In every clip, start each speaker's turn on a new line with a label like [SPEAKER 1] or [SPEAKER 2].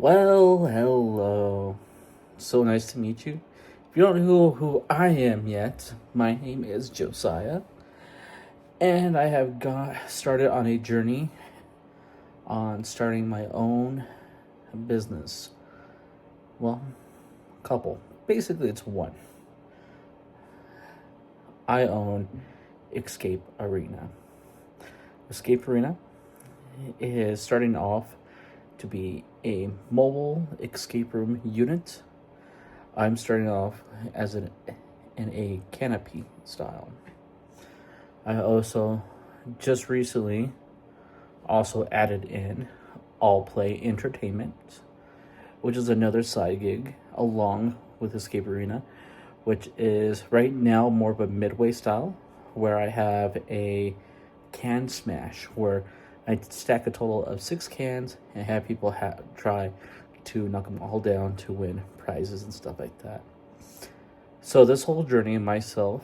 [SPEAKER 1] Well, hello. So nice to meet you. If you don't know who I am yet, my name is Josiah, and I have got started on a journey on starting my own business. Well, couple. Basically, it's one. I own Escape Arena. Escape Arena is starting off to be a mobile escape room unit. I'm starting off as in a canopy style. I also just recently also added in all play entertainment, which is another side gig along with Escape Arena, which is right now more of a Midway style, where I have a can smash where I stack a total of 6 cans and have people try to knock them all down to win prizes and stuff like that. So this whole journey myself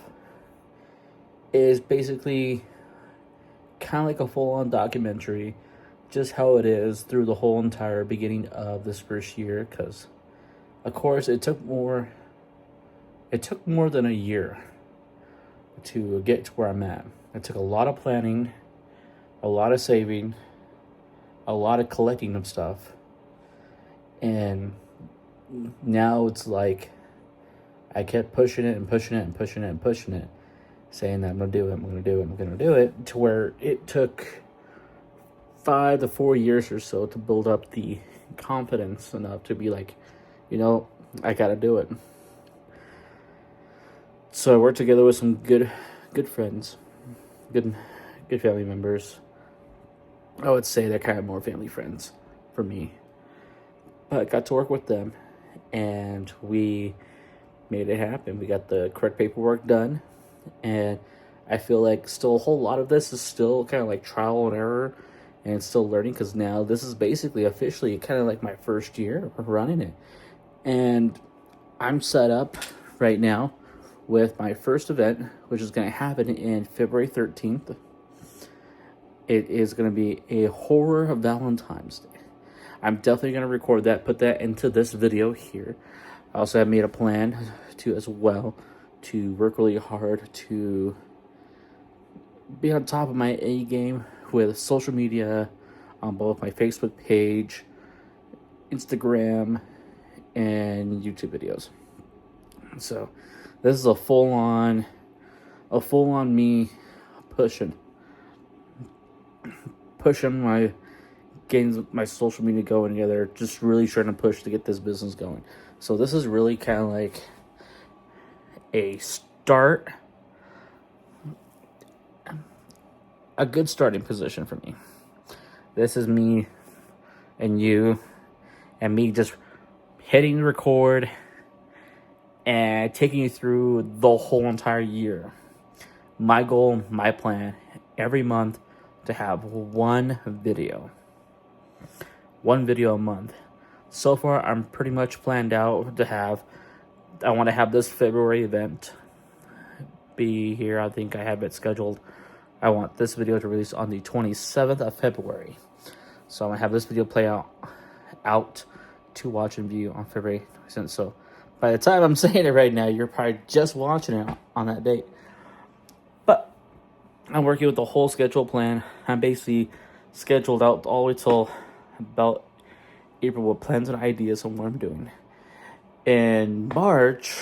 [SPEAKER 1] is basically kind of like a full-on documentary, just how it is through the whole entire beginning of this first year, because of course it took more than a year to get to where I'm at. It took a lot of planning, a lot of saving, a lot of collecting of stuff, and now it's like I kept pushing it and pushing it and pushing it and pushing it, saying that I'm gonna do it, I'm gonna do it, I'm gonna do it, to where it took 5 to 4 years or so to build up the confidence enough to be like, I gotta do it. So I worked together with some good friends, good family members. I would say they're kind of more family friends for me. But I got to work with them, and we made it happen. We got the correct paperwork done, and I feel like still a whole lot of this is still kind of like trial and error and still learning, because now this is basically officially kind of like my first year running it. And I'm set up right now with my first event, which is going to happen in February 13th. It is going to be a horror Valentine's Day. I'm definitely going to record that, put that into this video here. I also have made a plan to as well to work really hard to be on top of my A game with social media on both my Facebook page, Instagram, and YouTube videos. So this is a full on me pushing my getting my social media going together, just really trying to push to get this business going. So this is really kind of like a good starting position for me. This is me and you and me just hitting record and taking you through the whole entire year. My goal, my plan, every month to have one video a month. So far, I'm pretty much planned out to have, I want to have this February event be here. I think I have it scheduled. I want this video to release on the 27th of February. So I'm going to have this video play out to watch and view on February 27th. So by the time I'm saying it right now, you're probably just watching it on that date. But I'm working with the whole schedule plan. I'm basically scheduled out all the way till about April with plans and ideas on what I'm doing. In March,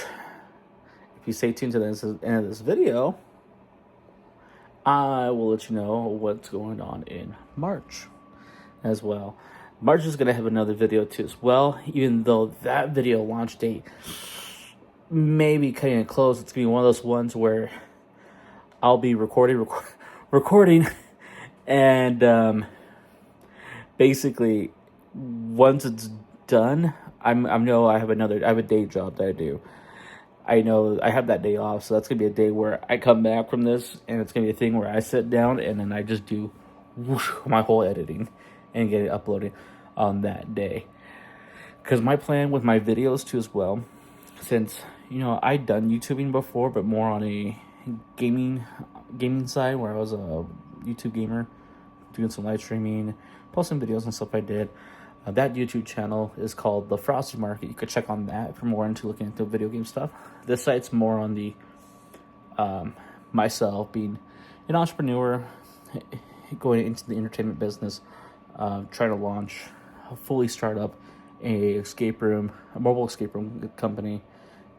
[SPEAKER 1] if you stay tuned to the end of this video, I will let you know what's going on in March as well. March is going to have another video too as well, even though that video launch date may be cutting it close. It's going to be one of those ones where I'll be recording and basically once it's done, I have a day job that I do. I know I have that day off, so that's gonna be a day where I come back from this, and it's gonna be a thing where I sit down and then I just do my whole editing and get it uploaded on that day. Because my plan with my videos too as well, since I'd done YouTubing before, but more on a gaming side, where I was a YouTube gamer doing some live streaming, posting videos and stuff I did. That YouTube channel is called The Frosted Market. You could check on that for more into looking into video game stuff. This site's more on the myself being an entrepreneur, going into the entertainment business, trying to launch a fully start up a mobile escape room company,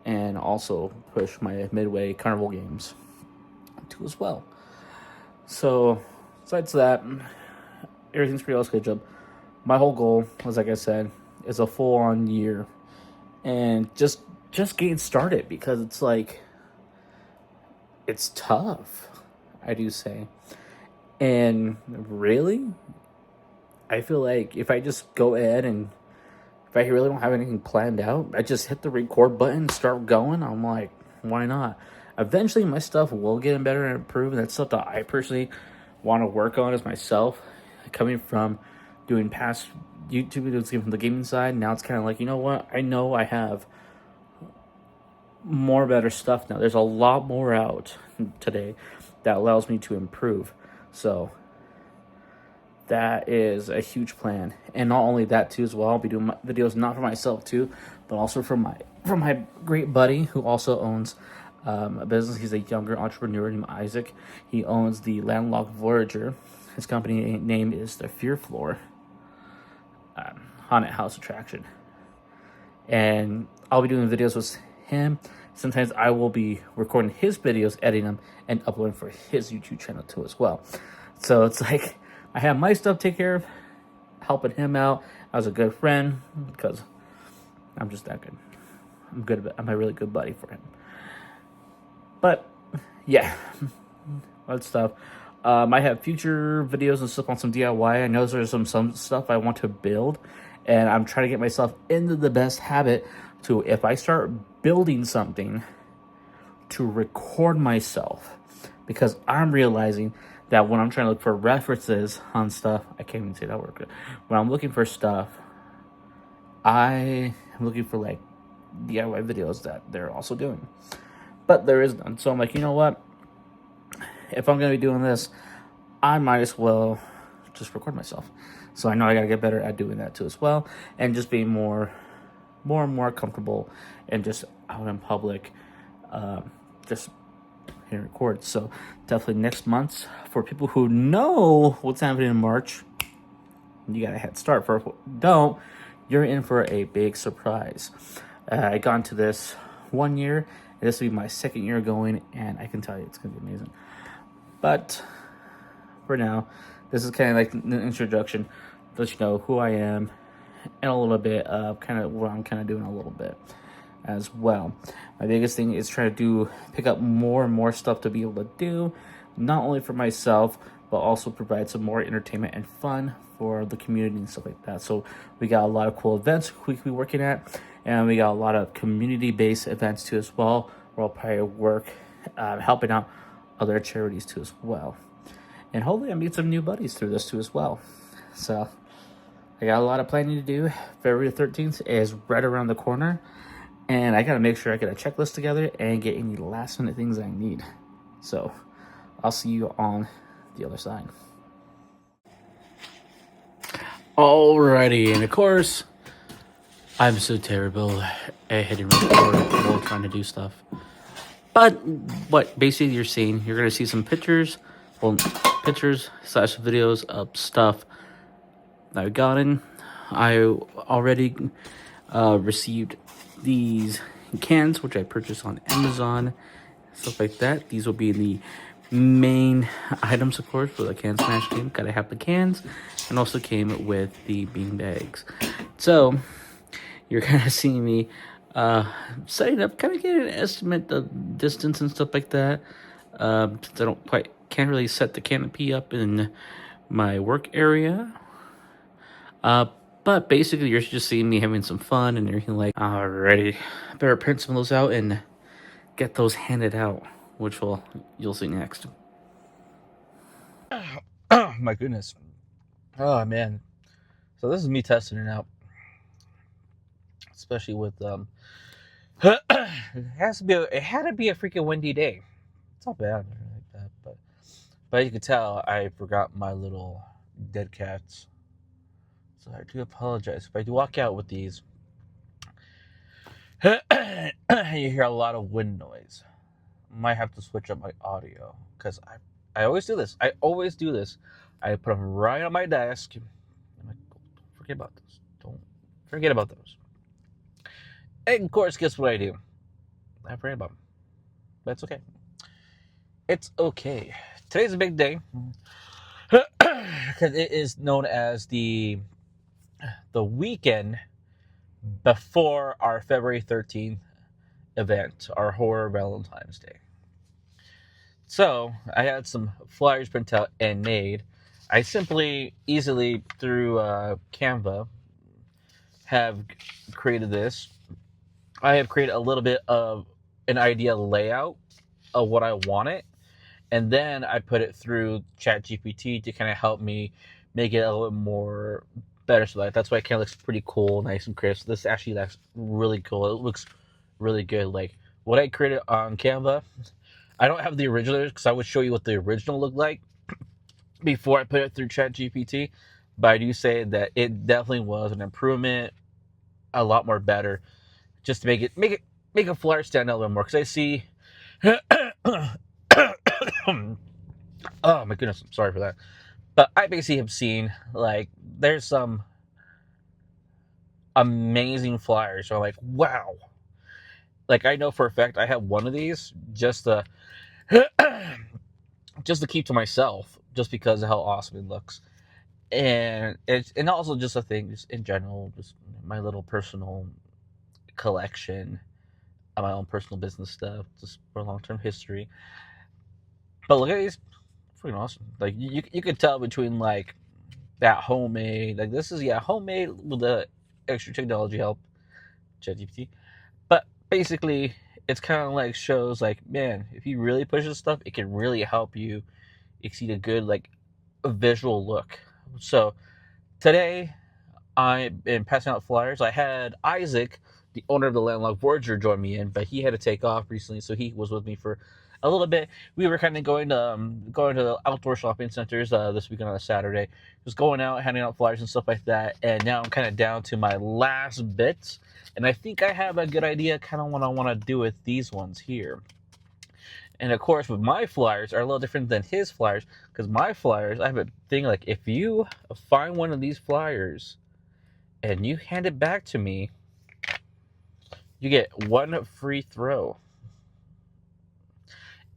[SPEAKER 1] and also push my Midway carnival games too as well. So besides that, everything's pretty well scheduled. My whole goal, as like I said, is a full-on year, and just getting started, because it's like, it's tough, I do say. And really, I feel like if I just go ahead and if I really don't have anything planned out, I just hit the record button and start going. I'm like, why not? Eventually, my stuff will get better and improve. And that's stuff that I personally want to work on as myself. Coming from doing past YouTube videos from the gaming side, now it's kind of like, you know what? I know I have more better stuff now. There's a lot more out today that allows me to improve. So that is a huge plan. And not only that too as well, I'll be doing videos not for myself too, but also for my great buddy who also owns a business. He's a younger entrepreneur named Isaac. He owns the Landlocked Voyager. His company name is the Fear Floor Haunted House Attraction. And I'll be doing videos with him. Sometimes I will be recording his videos, editing them, and uploading for his YouTube channel too as well. So it's like, I have my stuff to take care of, helping him out as a good friend, because I'm just that good. I'm a really good buddy for him. But yeah, that stuff. I have future videos and stuff on some DIY. I know there's some stuff I want to build, and I'm trying to get myself into the best habit to, if I start building something, to record myself, because I'm realizing that when I'm trying to look for references on stuff, I can't even say that word. When I'm looking for stuff, I am looking for like DIY videos that they're also doing, but there is none. So I'm like, you know what? If I'm gonna be doing this, I might as well just record myself. So I know I gotta get better at doing that too as well, and just being more and more comfortable and just out in public, just and record. So definitely next month, for people who know what's happening in March, you got a head start. For who don't, you're in for a big surprise. I got into this 1 year, and this will be my second year going, and I can tell you it's gonna be amazing. But for now, this is kind of like an introduction to let you know who I am and a little bit of kind of what I'm kind of doing a little bit as well. My biggest thing is trying to pick up more and more stuff to be able to do, not only for myself, but also provide some more entertainment and fun for the community and stuff like that. So we got a lot of cool events we could be working at, and we got a lot of community-based events too as well, where I'll probably work helping out other charities too as well. And hopefully I meet some new buddies through this too as well. So I got a lot of planning to do. February 13th is right around the corner, and I gotta make sure I get a checklist together and get any last minute things I need. So I'll see you on the other side. Alrighty, and of course, I'm so terrible at hitting record while trying to do stuff. But what basically you're seeing, you're gonna see some pictures / videos of stuff that I've gotten. I already received these cans, which I purchased on Amazon, stuff like that. These will be the main items, of course, for the Can Smash team. Gotta have the cans, and also came with the bean bags. So you're gonna see me setting up, kind of getting an estimate of distance and stuff like that. Since I can't really set the canopy up in my work area. But basically, you're just seeing me having some fun and everything like. Alrighty, better print some of those out and get those handed out, which you'll see next. Oh my goodness! Oh man! So this is me testing it out, especially with it had to be a freaking windy day. It's not bad like that, but you can tell I forgot my little dead cats. So I do apologize if I do walk out with these. You hear a lot of wind noise. Might have to switch up my audio because I always do this. I always do this. I put them right on my desk. I'm like, don't forget about those. Don't forget about those. And of course, guess what I do? I forget about them. That's okay. It's okay. Today's a big day because it is known as the weekend before our February 13th event, our horror Valentine's Day. So I had some flyers printed out and made. I simply, easily through Canva, have created this. I have created a little bit of an idea layout of what I want it, and then I put it through ChatGPT to kind of help me make it a little bit more better. So that's why it kind of looks pretty cool, nice and crisp. This actually looks really cool. It looks really good. Like what I created on Canva, I don't have the original because I would show you what the original looked like before I put it through ChatGPT. But I do say that it definitely was an improvement, a lot more better, just to make a flyer stand out a little more. Because I see, oh my goodness, I'm sorry for that. But I basically have seen like there's some amazing flyers. So I'm like, wow. Like I know for a fact I have one of these just to just to keep to myself, just because of how awesome it looks. And also just a thing, just in general, just my little personal collection of my own personal business stuff, just for long term history. But look at these, freaking awesome! Like you could tell between like that homemade, like this is homemade with the extra technology help, ChatGPT. But basically, it's kind of like shows like, man, if you really push this stuff, it can really help you exceed a good like a visual look. So today I've been passing out flyers. I had Isaac, the owner of the Landlocked Voyager, join me in, but he had to take off recently, so he was with me for a little bit. We were kind of going to the outdoor shopping centers this weekend on a Saturday. Just going out, handing out flyers and stuff like that. And now I'm kind of down to my last bits, and I think I have a good idea, kind of what I want to do with these ones here. And of course, with my flyers are a little different than his flyers, because my flyers, I have a thing like if you find one of these flyers and you hand it back to me, you get one free throw.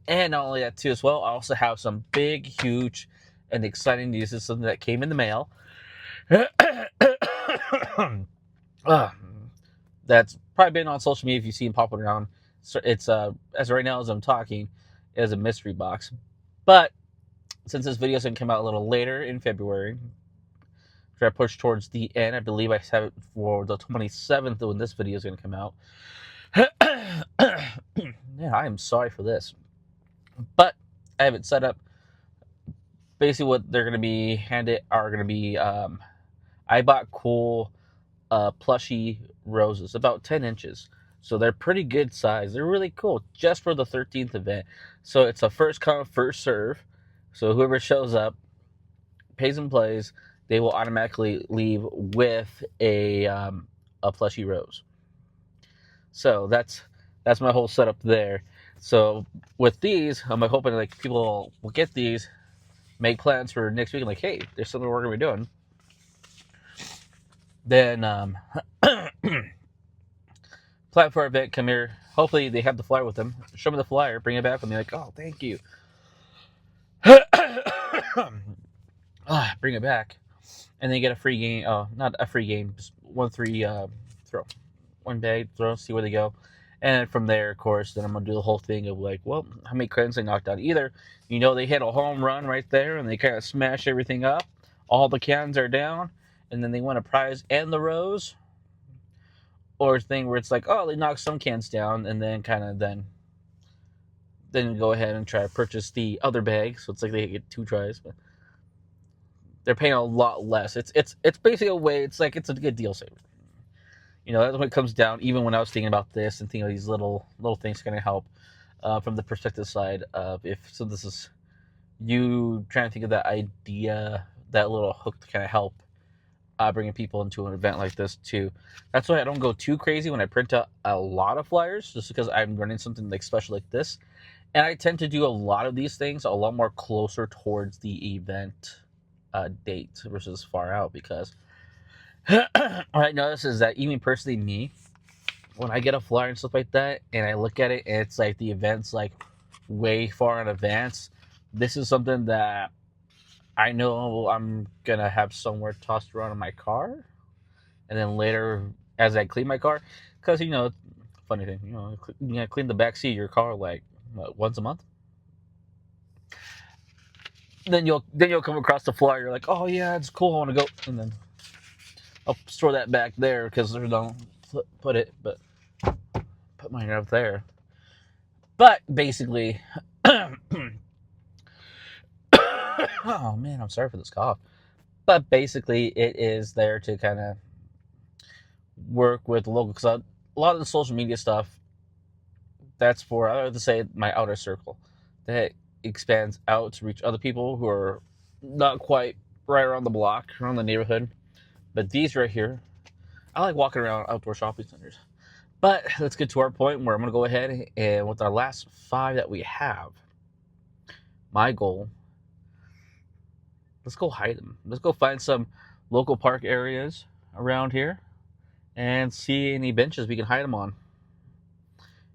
[SPEAKER 1] And not only that too, as well, I also have some big, huge, and exciting news. This is something that came in the mail. That's probably been on social media if you see them popping around. So it's as right now as I'm talking, it is a mystery box. But since this video is going to come out a little later in February, try to push towards the end. I believe I have it for the 27th when this video is going to come out. Yeah, I am sorry for this. But I have it set up. Basically, what they're going to be handed are going to be I bought cool plushy roses, about 10 inches. So they're pretty good size. They're really cool just for the 13th event. So it's a first come, first serve. So whoever shows up, pays and plays, they will automatically leave with a plushy rose. So that's my whole setup there. So with these, I'm hoping like people will get these, make plans for next week, and like, hey, there's something we're gonna be doing. Then plan for our event, come here. Hopefully they have the flyer with them. Show me the flyer, bring it back with me. Like, oh, thank you. Bring it back, and then you get a free game. Oh, not a free game, just one free throw, one bag throw. See where they go, and from there, of course, then I'm gonna do the whole thing of like, well, how many cans they knocked out? Either they hit a home run right there, and they kind of smash everything up. All the cans are down, and then they win a prize and the rose. Or a thing where it's like, oh, they knock some cans down, and then kind of then go ahead and try to purchase the other bag. So it's like they get 2 tries, but they're paying a lot less. It's basically a way. It's like it's a good deal saver. That's when it comes down. Even when I was thinking about this and thinking of these little things going to help from the perspective side of this is you trying to think of that idea, that little hook to kind of help bringing people into an event like this too. That's why I don't go too crazy when I print out a lot of flyers, just because I'm running something like special like this. And I tend to do a lot of these things a lot more closer towards the event date versus far out, because what I notice is that even personally me, when I get a flyer and stuff like that, and I look at it, and it's like the event's like way far in advance. This is something that I know I'm gonna have somewhere tossed around in my car, and then later as I clean my car, because funny thing, clean the back seat of your car like what, once a month. Then you'll come across the flyer. You're like, oh yeah, it's cool. I want to go, and then I'll store that back there because there's no put it, but put mine up there. But basically, oh man, I'm sorry for this cough. But basically, it is there to kind of work with the local, because a lot of the social media stuff, that's for, I would say, my outer circle that expands out to reach other people who are not quite right around the block, around the neighborhood. But these right here, I like walking around outdoor shopping centers. But let's get to our point where I'm going to go ahead and with our last 5 that we have, my goal, let's go hide them. Let's go find some local park areas around here and see any benches we can hide them on.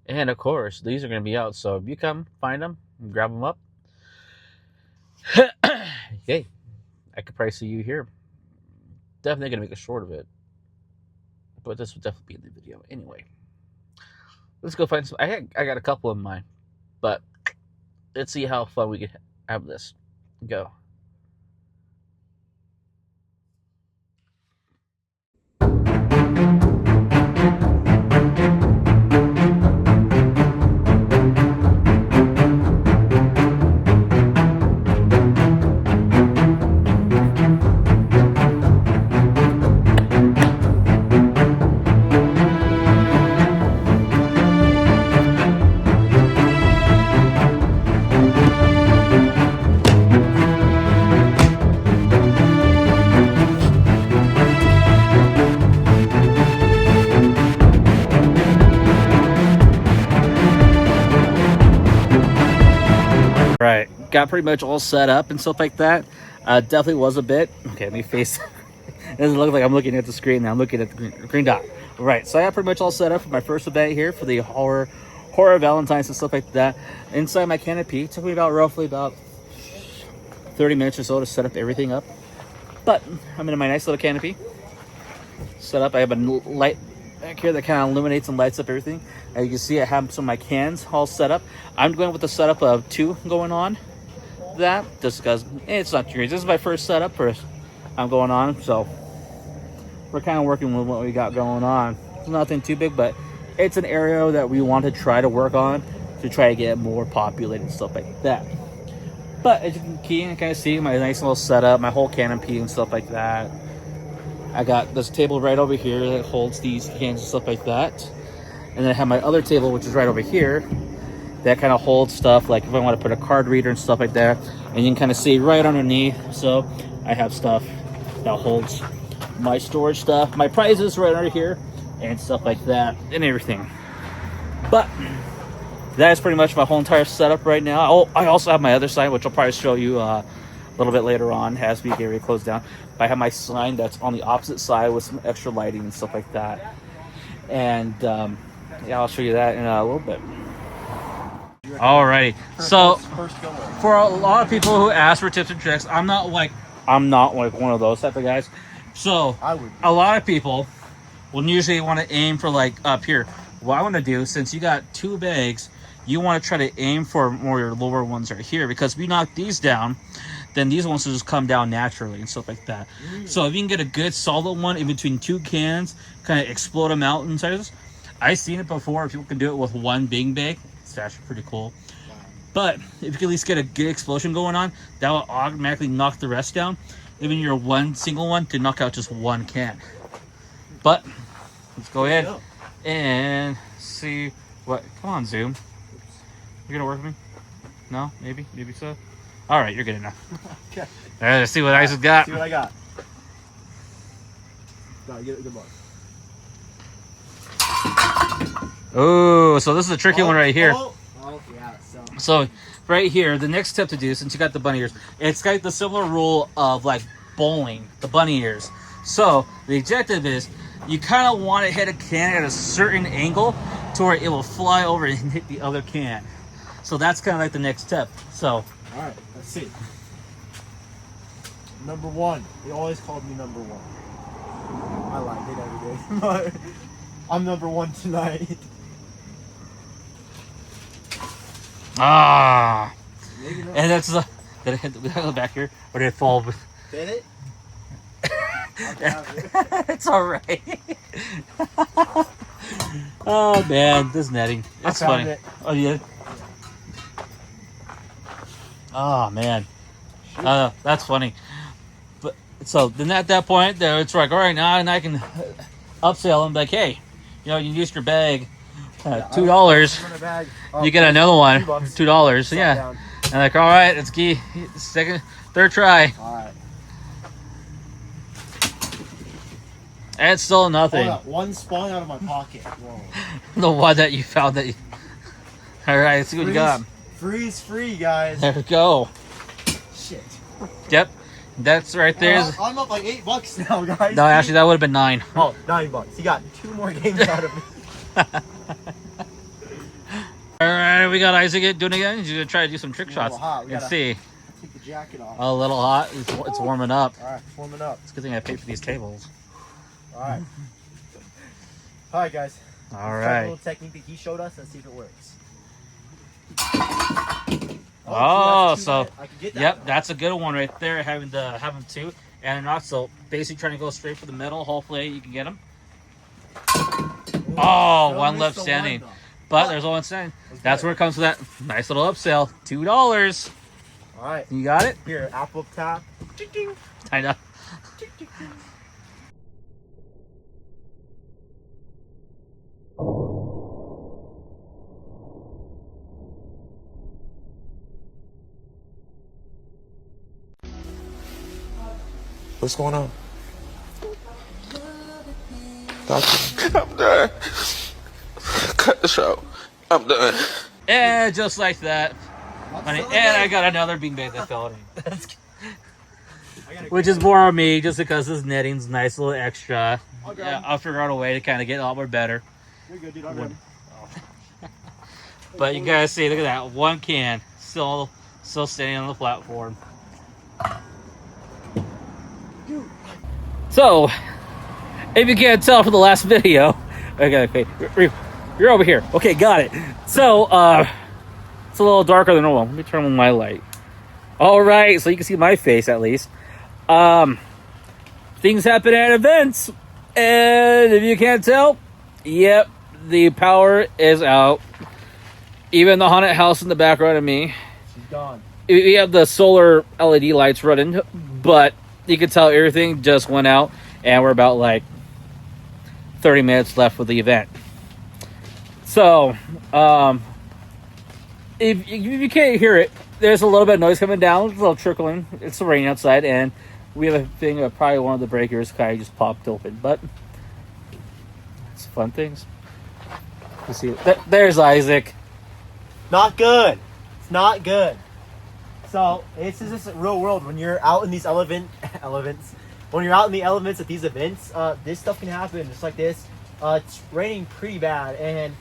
[SPEAKER 1] And of course, these are going to be out. So if you come find them, grab them up. Hey, I could probably see you here. Definitely going to make a short of it. But this will definitely be in the video. Anyway, let's go find some. I got a couple in mind. But let's see how fun we can have this. Go. Right, got pretty much all set up and stuff like that. Definitely was a bit. Okay, let me face. It doesn't look like I'm looking at the screen now. I'm looking at the green dot. Right, so I got pretty much all set up for my first event here for the horror Valentine's and stuff like that. Inside my canopy, it took me roughly about 30 minutes or so to set up everything up. But I'm in my nice little canopy set up. I have a light back here that kind of illuminates and lights up everything. As you can see, I have some of my cans all set up. I'm going with the setup of 2 going on that, just because it's not too crazy. This is my first setup for I'm going on, so we're kind of working with what we got going on. It's nothing too big, but it's an area that we want to try to work on to try to get more populated and stuff like that. But as you can kind of see my nice little setup, my whole canopy and stuff like that. I got this table right over here that holds these cans and stuff like that. And then I have my other table, which is right over here, that kind of holds stuff like if I want to put a card reader and stuff like that. And you can kind of see right underneath. So I have stuff that holds my storage stuff, my prizes right under here, and stuff like that, and everything. But that is pretty much my whole entire setup right now. Oh, I also have my other side, which I'll probably show you a little bit later on as we get ready to close down. But I have my sign that's on the opposite side with some extra lighting and stuff like that. And yeah, I'll show you that in a little bit. Alrighty, so for a lot of people who ask for tips and tricks, I'm not like one of those type of guys. So a lot of people will usually want to aim for like up here. What I want to do, since you got 2 bags, you want to try to aim for more your lower ones right here, because if you knock these down, then these ones will just come down naturally and stuff like that. So if you can get a good solid one in between 2 cans, kind of explode them out inside of this. I've seen it before. People can do it with 1 big bag. It's actually pretty cool. But if you can at least get a good explosion going on, that will automatically knock the rest down. Even your 1 single one to knock out just 1 can. But let's go ahead and see what. Come on, Zoom. You're gonna work with me? No? Maybe so. All right, you're good enough. Okay. All right, let's see what Isaac's got.
[SPEAKER 2] See what I got. No, get a good mark.
[SPEAKER 1] Oh, so this is a tricky one right here.
[SPEAKER 2] Oh, yeah.
[SPEAKER 1] So right here, the next step to do, since you got the bunny ears, it's got the similar rule of like bowling, the bunny ears. So the objective is you kind of want to hit a can at a certain angle to where it will fly over and hit the other can. So that's kind of like the next step. So
[SPEAKER 2] all right, let's see. Number one. They always called me number one. I like it every day. But I'm number one tonight.
[SPEAKER 1] ah,
[SPEAKER 2] Maybe not.
[SPEAKER 1] and that's the did it hit the back here or did it fall?
[SPEAKER 2] Did it?
[SPEAKER 1] It's all right. Oh man, this netting. It's funny.
[SPEAKER 2] It.
[SPEAKER 1] Oh yeah. Oh man, that's funny. But so then at that point, there it's like, all right, now and I can upsell them like, hey, you know, you used your bag, $2. You get another one, $2. Yeah, and like, all right, let's get third try.
[SPEAKER 2] All right.
[SPEAKER 1] And it's still nothing.
[SPEAKER 2] Hold up. One spawned out of my pocket. Whoa.
[SPEAKER 1] The one that you found that you. All right, let's see what you got.
[SPEAKER 2] Freeze free, guys.
[SPEAKER 1] There we go.
[SPEAKER 2] Shit.
[SPEAKER 1] Yep, that's right there.
[SPEAKER 2] I'm up like $8 now, guys.
[SPEAKER 1] No, actually, that would have been 9.
[SPEAKER 2] Oh, $9. You got 2 more games out of me.
[SPEAKER 1] All right, we got Isaac doing it again. He's gonna try to do some trick shots and see.
[SPEAKER 2] Take the jacket off.
[SPEAKER 1] A little hot. It's warming up.
[SPEAKER 2] All right, warming up.
[SPEAKER 1] It's a good thing I paid for these tables.
[SPEAKER 2] All right. All right, guys.
[SPEAKER 1] All
[SPEAKER 2] Let's try
[SPEAKER 1] right.
[SPEAKER 2] a little technique that he showed us and see if it works.
[SPEAKER 1] Oh,
[SPEAKER 2] see,
[SPEAKER 1] so
[SPEAKER 2] I can get that
[SPEAKER 1] yep,
[SPEAKER 2] now.
[SPEAKER 1] that's a good one right there. Having 2, and also basically trying to go straight for the middle. Hopefully you can get them. Oh,
[SPEAKER 2] Still
[SPEAKER 1] one
[SPEAKER 2] missed
[SPEAKER 1] left
[SPEAKER 2] the
[SPEAKER 1] standing,
[SPEAKER 2] one,
[SPEAKER 1] but there's one standing. That's where it comes to that nice little upsell. $2.
[SPEAKER 2] All right.
[SPEAKER 1] You got it.
[SPEAKER 2] Here, apple tap.
[SPEAKER 1] I know.
[SPEAKER 3] What's going on? Doctor, I'm done. Cut the show. I'm done.
[SPEAKER 1] And just like that, honey, and I got another beanbag that fell on me. Which is more on me, just because this netting's nice, little extra. Yeah, I'll figure out a way to kind of get a lot more better.
[SPEAKER 2] You're good, dude. I'm ready.
[SPEAKER 1] But you guys see, look at that, one can still standing on the platform. So, if you can't tell from the last video, okay, you're over here. Okay, got it. So, it's a little darker than normal. Let me turn on my light. All right, so you can see my face at least. Things happen at events, and if you can't tell, yep, the power is out. Even the haunted house in the background of me.
[SPEAKER 2] She's gone.
[SPEAKER 1] We have the solar LED lights running, but you can tell everything just went out, and we're about like 30 minutes left with the event. So, if you can't hear it, there's a little bit of noise coming down, a little trickling. It's raining outside, and we have a thing of probably one of the breakers kind of just popped open, but it's fun things. You see, there's Isaac.
[SPEAKER 2] Not good. It's not good. So this is just real world. When you're out in these elements, when you're out in the elements at these events, this stuff can happen. Just like this, it's raining pretty bad, and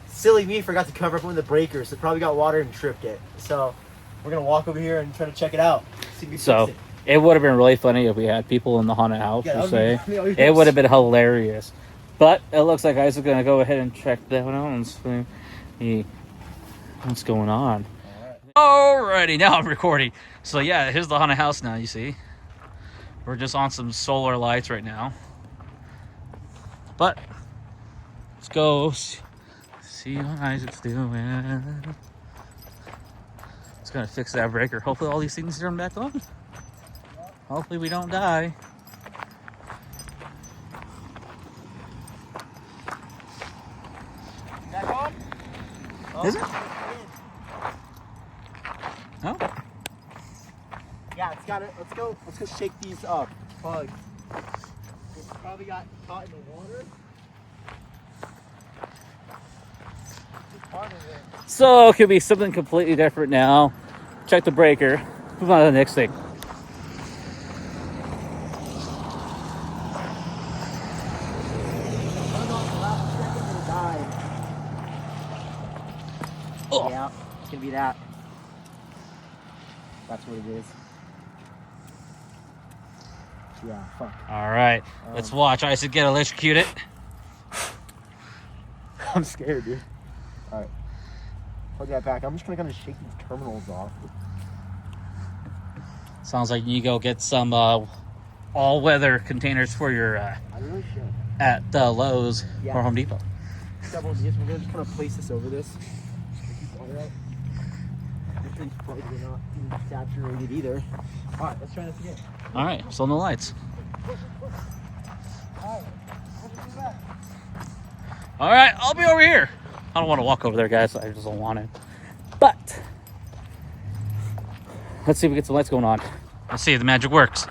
[SPEAKER 2] silly me forgot to cover up one of the breakers. It probably got water and tripped it. So we're gonna walk over here and try to check it out. See if we
[SPEAKER 1] So
[SPEAKER 2] fix
[SPEAKER 1] it would have been really funny if we had people in the haunted house.
[SPEAKER 2] Yeah,
[SPEAKER 1] per
[SPEAKER 2] that
[SPEAKER 1] se.
[SPEAKER 2] would be
[SPEAKER 1] It would have been hilarious. But it looks like Isaac's gonna go ahead and check that one out and see what's going on. Alrighty, now I'm recording. So yeah, here's the haunted house now, you see. We're just on some solar lights right now. But let's go see what Isaac's doing. It's gonna fix that breaker. Hopefully all these things turn back on. Hopefully we don't die.
[SPEAKER 2] Back on?
[SPEAKER 1] Is it? No?
[SPEAKER 2] Yeah, it's got it. Let's go shake these up. Plug. It probably got caught in the water. Part of it.
[SPEAKER 1] So it could be something completely different now. Check the breaker. Move on to the next thing. Oh.
[SPEAKER 2] Yeah, it's gonna be that. That's what it is. Yeah, fuck.
[SPEAKER 1] All right, let's watch Isaac get electrocuted.
[SPEAKER 2] I'm scared, dude. Alright. Plug that back. I'm just gonna kind of shake these terminals off.
[SPEAKER 1] Sounds like you go get some all-weather containers for your
[SPEAKER 2] I really should.
[SPEAKER 1] at Lowe's
[SPEAKER 2] Yeah.
[SPEAKER 1] or Home Depot.
[SPEAKER 2] Double this. We're gonna just kind of place this over this. Keep water out. This thing's probably not even saturated either. Alright, let's try this again.
[SPEAKER 1] All right, so on the lights.
[SPEAKER 2] Alright, let's do that.
[SPEAKER 1] All right, I'll be over here. I don't want to walk over there, guys. I just don't want to. But let's see if we get some lights going on. Let's see if the magic works.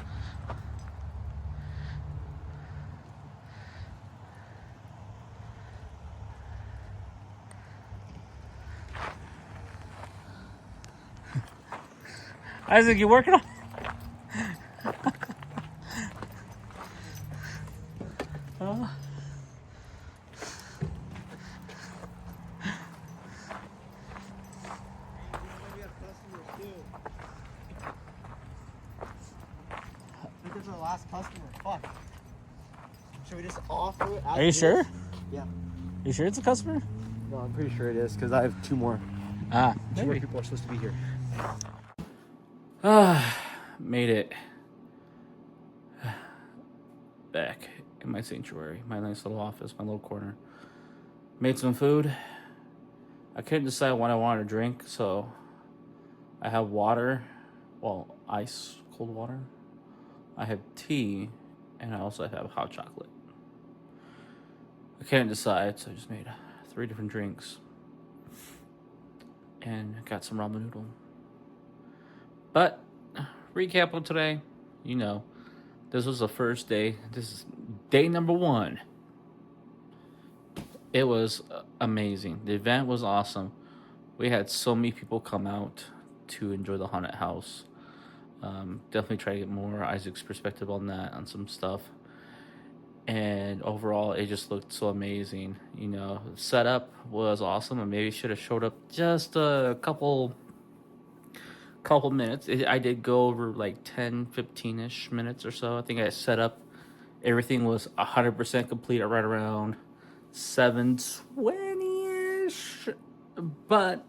[SPEAKER 1] Isaac, you working on?
[SPEAKER 2] I think this is our last customer. Fuck. Should we just offer it?
[SPEAKER 1] Are you sure?
[SPEAKER 2] Yeah.
[SPEAKER 1] You sure it's a customer?
[SPEAKER 2] No, I'm pretty sure it is because I have two more. Two more
[SPEAKER 1] Maybe.
[SPEAKER 2] people are supposed to be here.
[SPEAKER 1] Made it back in my sanctuary, my nice little office, my little corner. Made some food. I couldn't decide what I wanted to drink, so I have water, well, ice, cold water. I have tea, and I also have hot chocolate. I couldn't decide, so I just made 3 different drinks and got some ramen noodle. But recap of today, you know, this was the first day. This is day number 1. It was amazing. The event was awesome. We had so many people come out to enjoy the haunted house. Definitely try to get more Isaac's perspective on that, on some stuff. And overall, it just looked so amazing. You know, the setup was awesome. And maybe should have showed up just a couple minutes. I did go over like 10, 15-ish minutes or so. I think I set up. Everything was 100% complete at right around 7:20-ish. But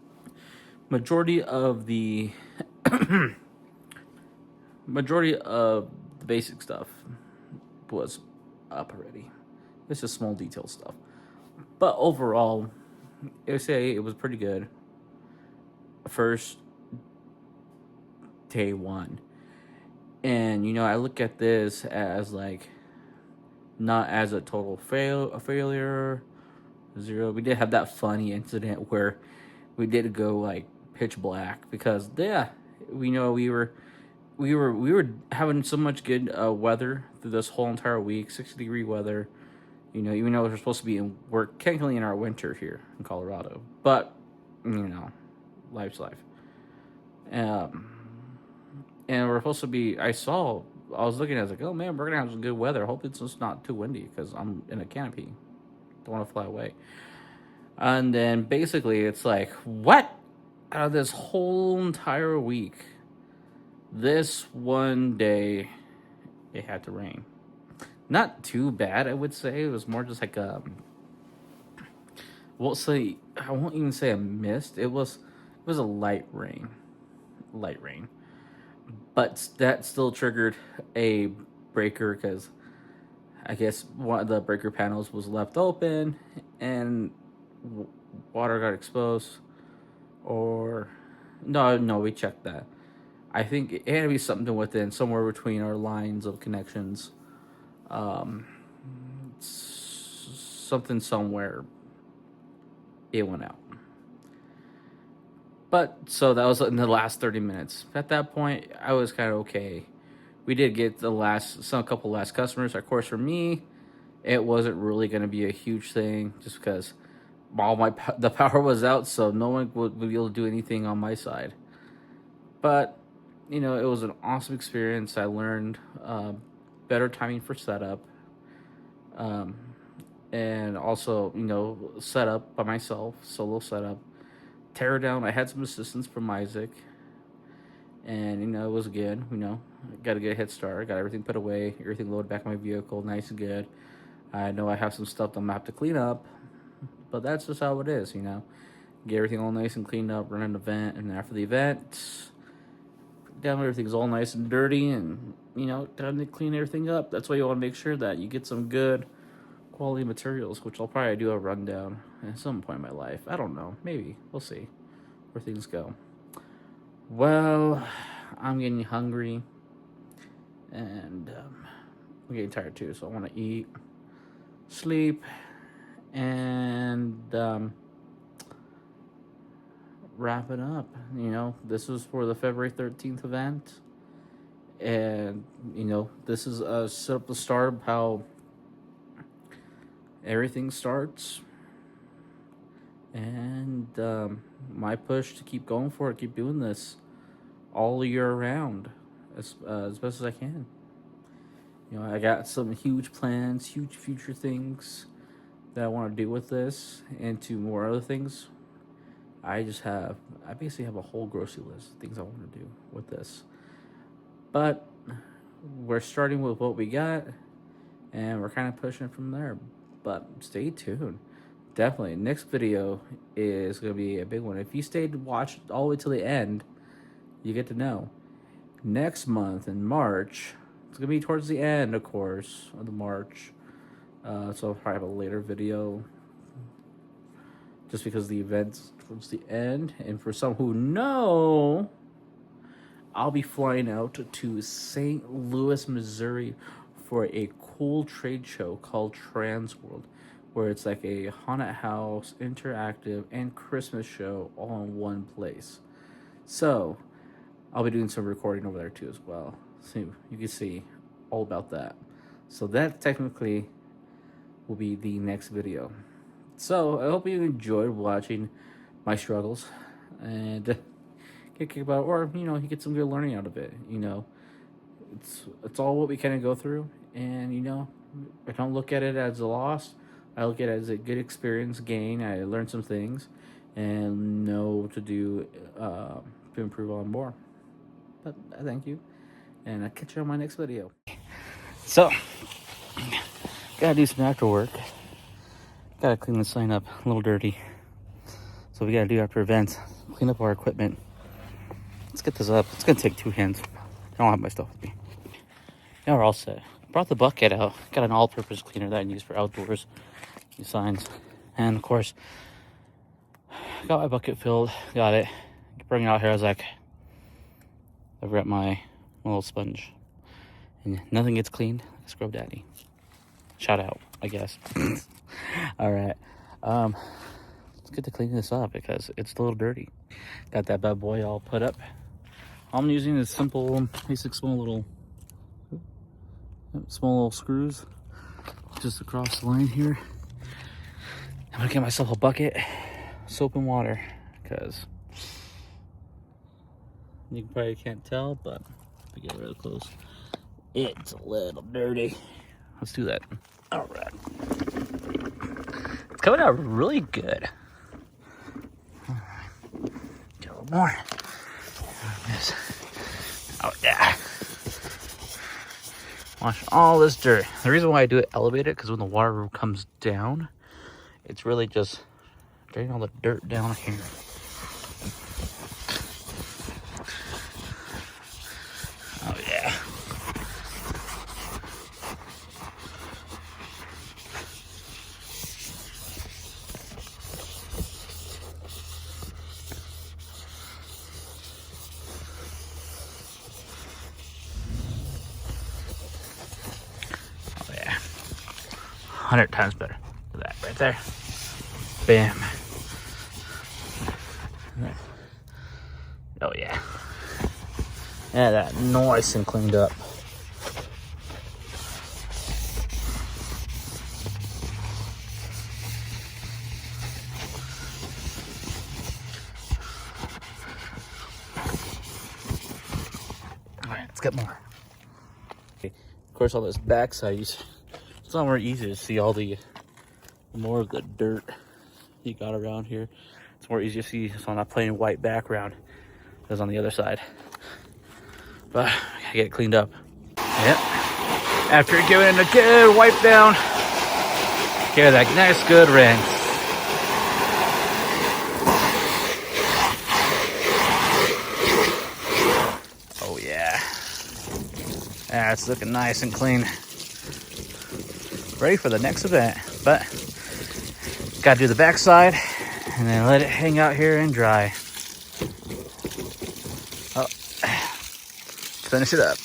[SPEAKER 1] majority of the basic stuff was up already. It's just small detail stuff. But overall, I would say it was pretty good. First day 1. And you know, I look at this as like not as a total failure. 0. We did have that funny incident where we did go like pitch black because we know we were having so much good weather through this whole entire week, 60-degree weather. You know, even though we're supposed to be technically in our winter here in Colorado, but you know, life's life. And we're supposed to be. I was looking at it, I was like, oh man, we're gonna have some good weather. I hope it's just not too windy because I'm in a canopy. Don't want to fly away. And then basically, it's like, what? Out of this whole entire week, this one day, it had to rain. Not too bad, I would say. It was more just like I won't even say a mist. It was a light rain. But that still triggered a breaker because I guess one of the breaker panels was left open and water got exposed. Or no, we checked that. I think it had to be something within somewhere between our lines of connections. Something somewhere. It went out. But so that was in the last 30 minutes. At that point, I was kind of okay. we did get a couple last customers. Of course, for me, it wasn't really going to be a huge thing just because the power was out, so no one would be able to do anything on my side. But you know, it was an awesome experience. I learned better timing for setup, and also, you know, setup by myself, solo setup, tear down. I had some assistance from Isaac, and you know, it was good. You know, got a good head start. Got everything put away, everything loaded back in my vehicle, nice and good. I know I have some stuff that I'm gonna have to clean up, but that's just how it is, you know. Get everything all nice and cleaned up, run an event, and after the event, down everything's all nice and dirty, and you know, time to clean everything up. That's why you want to make sure that you get some good quality materials, which I'll probably do a rundown at some point in my life. I don't know, maybe we'll see where things go. Well, I'm getting hungry, and I'm getting tired too, so I want to eat, sleep, and wrap it up. You know, this was for the February 13th event, and you know, this is a set up the start of how everything starts, and my push to keep going for it, keep doing this all year round as best as I can. You know, I got some huge plans, huge future things that I want to do with this, and to more other things. I basically have a whole grocery list of things I want to do with this. But we're starting with what we got, and we're kind of pushing from there. But stay tuned. Definitely, next video is going to be a big one. If you stayed to watch all the way till the end, you get to know. Next month in March, it's going to be towards the end, of course, of the March. So I'll probably have a later video, just because the event's towards the end. And for some who know, I'll be flying out to St. Louis, Missouri for a cool trade show called Transworld, where it's like a haunted house, interactive, and Christmas show all in one place. So I'll be doing some recording over there too as well, so you can see all about that. So that technically will be the next video. So I hope you enjoyed watching my struggles and get kicked about, or you know, you get some good learning out of it. You know, it's all what we kind of go through, and you know, I don't look at it as a loss. I look at it as a good experience gain. I learned some things and know what to do to improve on more. But I thank you, and I'll catch you on my next video. So, gotta do some after work. Gotta clean the sign up, a little dirty. So we gotta do after events, clean up our equipment. Let's get this up. It's gonna take 2 hands. I don't have my stuff with me. Now we're all set. Brought the bucket out. Got an all-purpose cleaner that I use for outdoors, these signs, and of course, got my bucket filled. Got it. Bring it out here. I was like, I've got my little sponge, and nothing gets cleaned. Scrub Daddy. Shout out, I guess. All right. Let's get to clean this up because it's a little dirty. Got that bad boy all put up. All I'm using is simple, basic, small little screws just across the line here. I'm gonna get myself a bucket, soap and water, because you probably can't tell, but if we get real close, it's a little dirty. Let's do that. All right. It's coming out really good. All right. Get a little more. Oh, yeah. Wash all this dirt. The reason why I do it elevated, because when the water comes down, it's really just draining all the dirt down here. Oh, yeah. Oh, yeah. 100 times better than that right there. Bam. Oh, yeah. Yeah, that nice and cleaned up. All right, let's get more. Okay. Of course, on this backside, it's not more easy to see all the more of the dirt you got around here. It's more easy to see on that plain white background as on the other side. But I gotta get it cleaned up. Yep. After giving it a good wipe down, give it that nice good rinse. Oh yeah. Yeah, it's looking nice and clean. Ready for the next event, but gotta do the backside and then let it hang out here and dry. Oh, finish it up.